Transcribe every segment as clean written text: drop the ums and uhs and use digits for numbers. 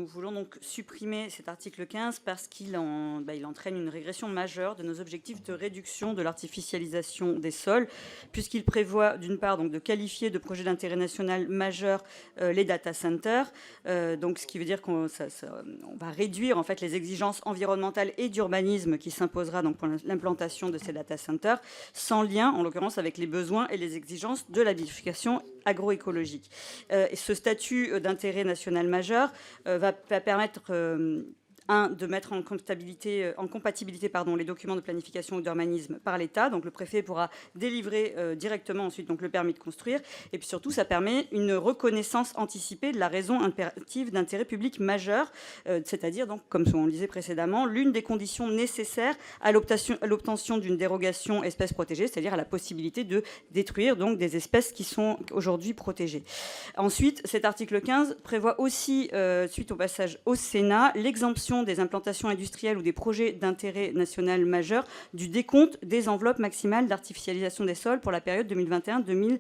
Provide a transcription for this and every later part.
nous voulons donc supprimer cet article 15 parce qu'il il entraîne une régression majeure de nos objectifs de réduction de l'artificialisation des sols, puisqu'il prévoit d'une part donc de qualifier de projet d'intérêt national majeur les data centers, donc ce qui veut dire qu'on va réduire en fait les exigences environnementales et d'urbanisme qui s'imposera donc pour l'implantation de ces data centers, sans lien en l'occurrence avec les besoins et les exigences de la bonification agroécologique. Et ce statut d'intérêt national majeur va permettre de mettre en compatibilité les documents de planification ou d'urbanisme par l'État. Donc le préfet pourra délivrer directement ensuite donc, le permis de construire. Et puis surtout, ça permet une reconnaissance anticipée de la raison impérative d'intérêt public majeur, c'est-à-dire, donc, comme on le disait précédemment, l'une des conditions nécessaires à l'obtention d'une dérogation espèces protégées, c'est-à-dire à la possibilité de détruire donc, des espèces qui sont aujourd'hui protégées. Ensuite, cet article 15 prévoit aussi, suite au passage au Sénat, l'exemption des implantations industrielles ou des projets d'intérêt national majeur du décompte des enveloppes maximales d'artificialisation des sols pour la période 2021-2031.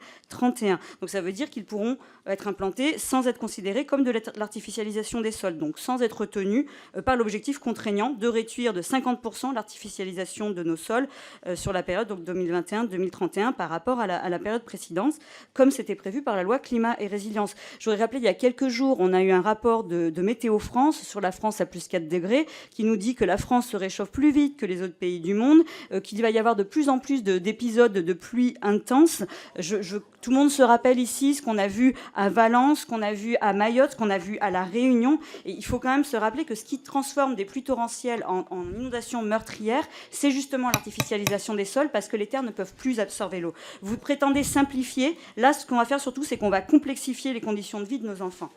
Donc ça veut dire qu'ils pourront être implantés sans être considérés comme de l'artificialisation des sols, donc sans être retenus par l'objectif contraignant de réduire de 50% l'artificialisation de nos sols sur la période 2021-2031 par rapport à la période précédente, comme c'était prévu par la loi Climat et Résilience. Je voudrais rappeler, il y a quelques jours, on a eu un rapport de Météo France sur la France à plus 4 degrés, qui nous dit que la France se réchauffe plus vite que les autres pays du monde, qu'il va y avoir de plus en plus d'épisodes de pluie intense. Tout le monde se rappelle ici ce qu'on a vu à Valence, ce qu'on a vu à Mayotte, ce qu'on a vu à La Réunion. Et il faut quand même se rappeler que ce qui transforme des pluies torrentielles en inondations meurtrières, c'est justement l'artificialisation des sols, parce que les terres ne peuvent plus absorber l'eau. Vous prétendez simplifier. Là, ce qu'on va faire surtout, c'est qu'on va complexifier les conditions de vie de nos enfants.